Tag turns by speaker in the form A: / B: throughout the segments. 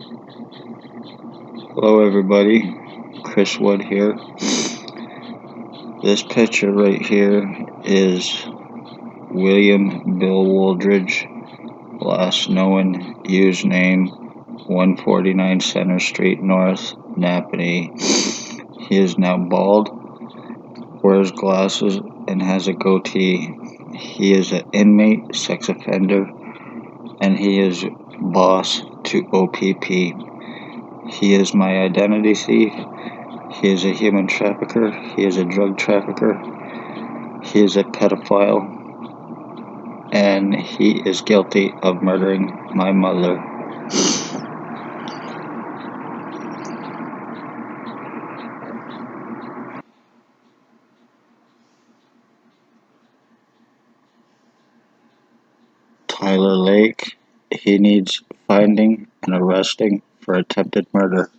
A: Hello everybody, Chris Wood here. This picture right here is William Bill Wooldridge, last known, used name 149 Center Street North, NAPANEE. He is now bald, wears glasses, and has a goatee. He is an inmate, sex offender, and he is boss to O.P.P. He is my identity thief. He is a human trafficker. He is a drug trafficker. He is a pedophile. And he is guilty of murdering my mother. Tyler Lake. He needs finding and arresting for attempted murder.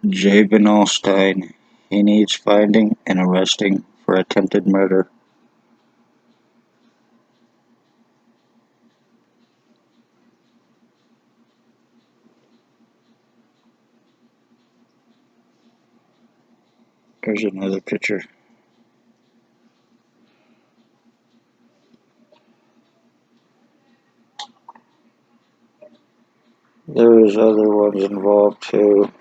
A: Javen Allstein. He needs finding and arresting for attempted murder. There's another picture. There is other ones involved too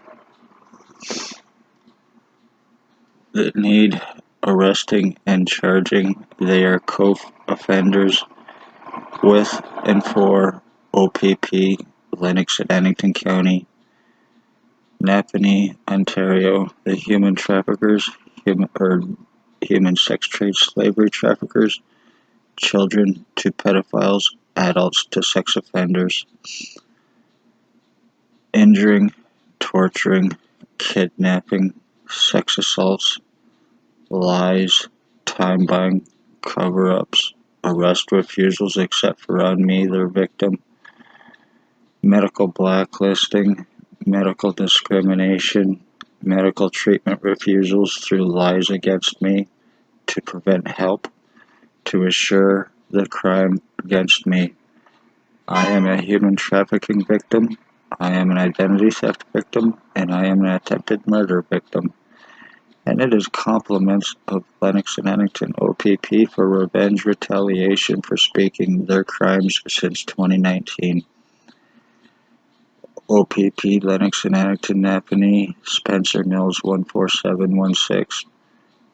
A: that need arresting and charging. They are co-offenders with and for O.P.P, Lennox and Annington County, NAPANEE, Ontario, the human traffickers, human sex trade slavery traffickers, children to pedophiles, adults to sex offenders, injuring, torturing, kidnapping, sex assaults, lies, time buying, cover-ups, arrest refusals except for on me, their victim, medical blacklisting, medical discrimination, medical treatment refusals through lies against me to prevent help, to assure the crime against me. I am a human trafficking victim, I am an identity theft victim, and I am an attempted murder victim. And it is compliments of Lennox and Annington O.P.P for revenge retaliation for speaking their crimes since 2019. O.P.P, Lennox and Annington, NAPANEE, Spencer Mills 14716,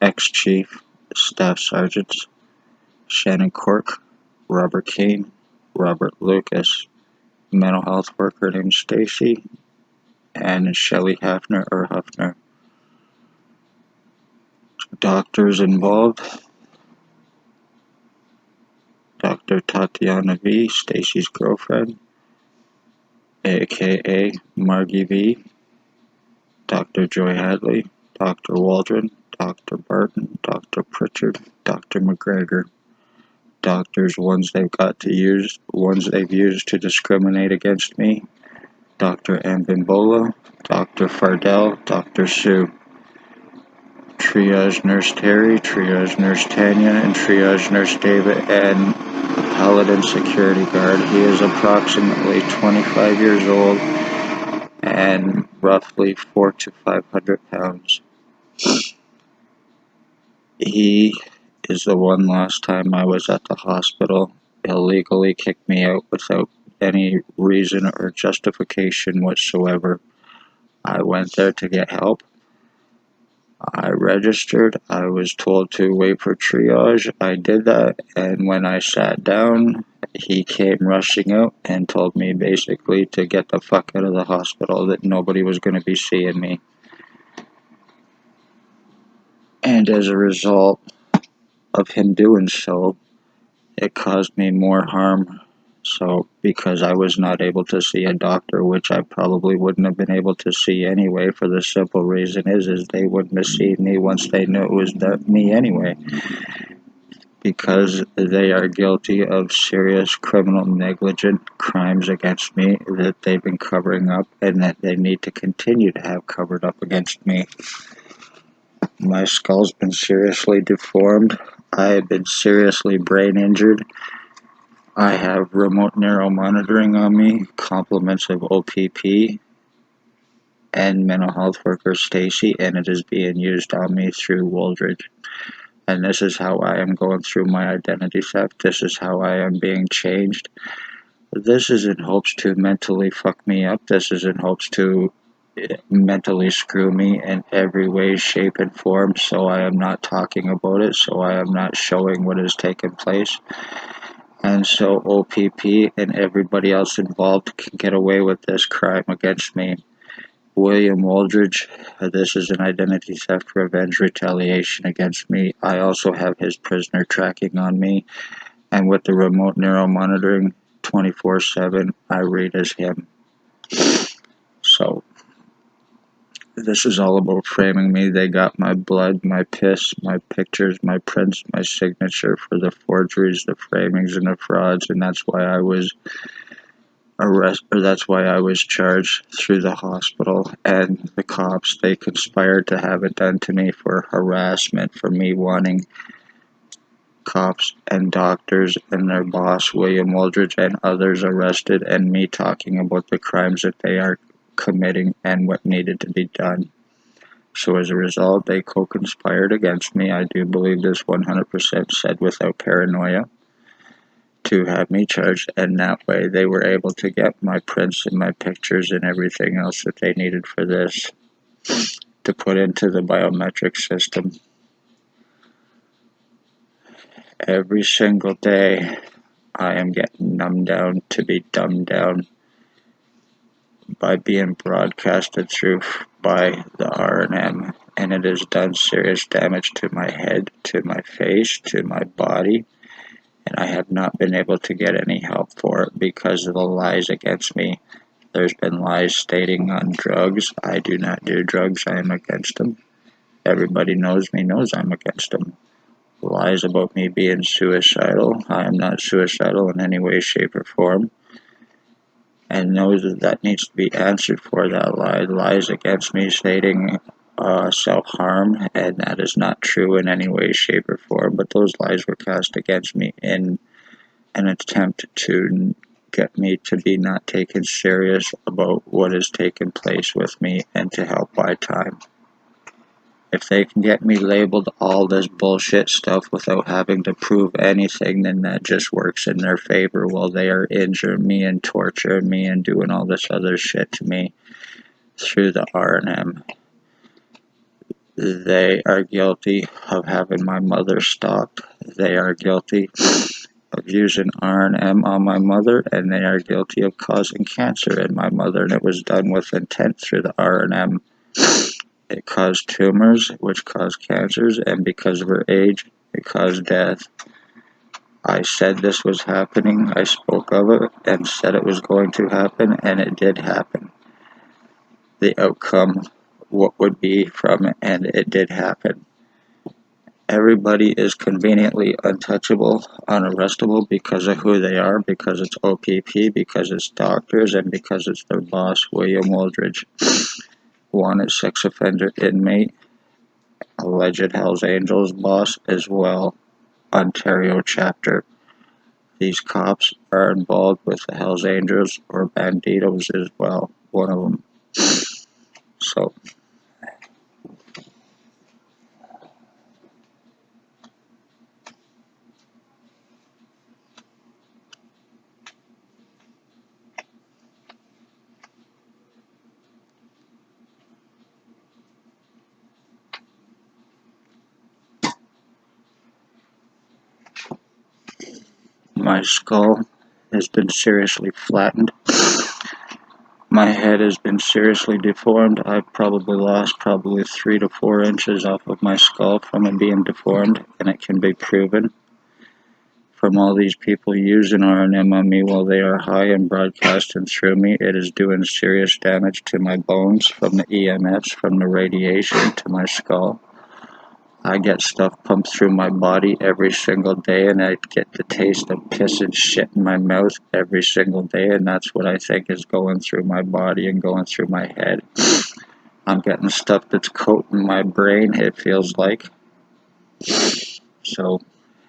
A: ex-chief, staff sergeants, Shannon Cork, Robert Kane, Robert Lucas, mental health worker named Stacy, and Shelley Hafner or Huffner. Doctors involved: Dr. Tatiana V, Stacy's girlfriend, aka Margie V, Dr. Joy Hadley, Dr. Waldron, Dr. Barton, Dr. Pritchard, Dr. McGregor. Doctors, ones they've used to discriminate against me: Dr. Ambimbola, Dr. Fardell, Dr. Sue. Triage Nurse Terry, Triage Nurse Tanya, and Triage Nurse David, and Paladin security guard. He is approximately 25 years old and roughly 400 to 500 pounds. He is the one last time I was at the hospital illegally kicked me out without any reason or justification whatsoever. I went there to get help. I registered. I was told to wait for triage. I did that, and when I sat down, he came rushing out and told me basically to get the fuck out of the hospital, that nobody was going to be seeing me. And as a result of him doing so, it caused me more harm. So, because I was not able to see a doctor, which I probably wouldn't have been able to see anyway, for the simple reason is they wouldn't have seen me once they knew it was me anyway. Because they are guilty of serious criminal negligent crimes against me that they've been covering up and that they need to continue to have covered up against me. My skull's been seriously deformed. I have been seriously brain injured. I have remote neuromonitoring on me, compliments of O.P.P and mental health worker Stacy, and it is being used on me through Woldridge. And this is how I am going through my identity theft. This is how I am being changed. This is in hopes to mentally fuck me up. This is in hopes to mentally screw me in every way, shape, and form, so I am not talking about it, so I am not showing what has taken place. And so O.P.P and everybody else involved can get away with this crime against me. William Woldridge, this is an identity theft revenge retaliation against me. I also have his prisoner tracking on me, and with the remote neuromonitoring 24/7, I read as him. So this is all about framing me. They got my blood, my piss, my pictures, my prints, my signature for the forgeries, the framings, and the frauds, and that's why I was that's why I was charged through the hospital and the cops. They conspired to have it done to me for harassment, for me wanting cops and doctors and their boss, William Woldridge, and others arrested, and me talking about the crimes that they are committing and what needed to be done. So as a result, they co-conspired against me. I do believe this 100% said without paranoia, to have me charged, and that way they were able to get my prints and my pictures and everything else that they needed for this to put into the biometric system. Every single day I am getting numbed down to be dumbed down by being broadcasted through by the R&M, and it has done serious damage to my head, to my face, to my body, and I have not been able to get any help for it because of the lies against me. There's been lies stating on drugs. I do not do drugs. I am against them. Everybody knows me, knows I'm against them. Lies about me being suicidal. I am not suicidal in any way, shape, or form. And knows that needs to be answered for that lie. Lies against me stating self-harm, and that is not true in any way, shape, or form. But those lies were cast against me in an attempt to get me to be not taken serious about what has taken place with me and to help buy time. If they can get me labeled all this bullshit stuff without having to prove anything, then that just works in their favor while they are injuring me and torturing me and doing all this other shit to me through the R&M. They are guilty of having my mother stalked. They are guilty of using R&M on my mother, and they are guilty of causing cancer in my mother, and it was done with intent through the R&M. It caused tumors, which caused cancers, and because of her age, it caused death. I said this was happening, I spoke of it, and said it was going to happen, and it did happen. The outcome, what would be from it, and it did happen. Everybody is conveniently untouchable, unarrestable because of who they are, because it's O.P.P, because it's doctors, and because it's their boss, William Woldridge. Wanted sex offender inmate, alleged Hells Angels boss as well, Ontario chapter. These cops are involved with the Hells Angels or Banditos as well, one of them. So my skull has been seriously flattened. My head has been seriously deformed. I've probably lost 3 to 4 inches off of my skull from it being deformed, and it can be proven from all these people using R&M on me while they are high and broadcasting through me. It is doing serious damage to my bones from the EMFs, from the radiation to my skull. I get stuff pumped through my body every single day, and I get the taste of piss and shit in my mouth every single day, and that's what I think is going through my body and going through my head. I'm getting stuff that's coating my brain, it feels like. So,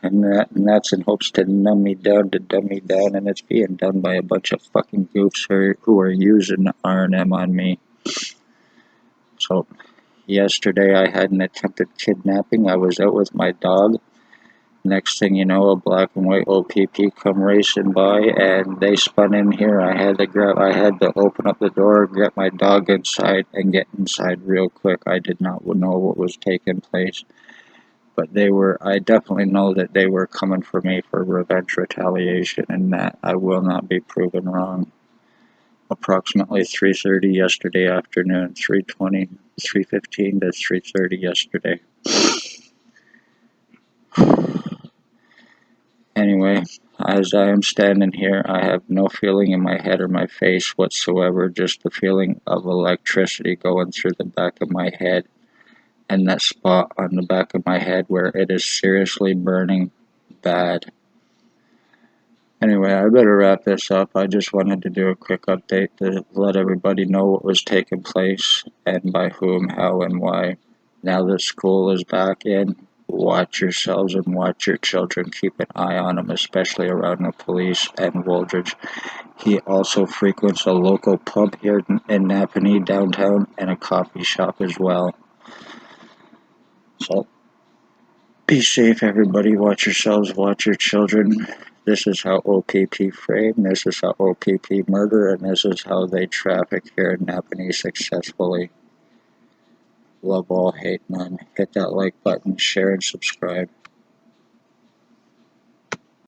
A: and that's in hopes to numb me down, and it's being done by a bunch of fucking goofs who are using R&M on me. So, yesterday I had an attempted kidnapping. I was out with my dog. Next thing you know, a black and white O.P.P come racing by, and they spun in here. I had to open up the door, get my dog inside, and get inside real quick. I did not know what was taking place, but I definitely know that they were coming for me for revenge retaliation, and that I will not be proven wrong. Approximately 3:30 yesterday afternoon, 3:20, 3:15 to 3:30 yesterday. Anyway, as I am standing here, I have no feeling in my head or my face whatsoever, just the feeling of electricity going through the back of my head, and that spot on the back of my head where it is seriously burning bad. Anyway, I better wrap this up. I just wanted to do a quick update to let everybody know what was taking place and by whom, how, and why. Now that school is back in, watch yourselves and watch your children. Keep an eye on them, especially around the police and Woldridge. He also frequents a local pub here in NAPANEE downtown and a coffee shop as well. So, be safe, everybody. Watch yourselves, watch your children. This is how O.P.P frame, this is how O.P.P murder, and this is how they traffic here in NAPANEE successfully. Love all, hate none. Hit that like button, share, and subscribe.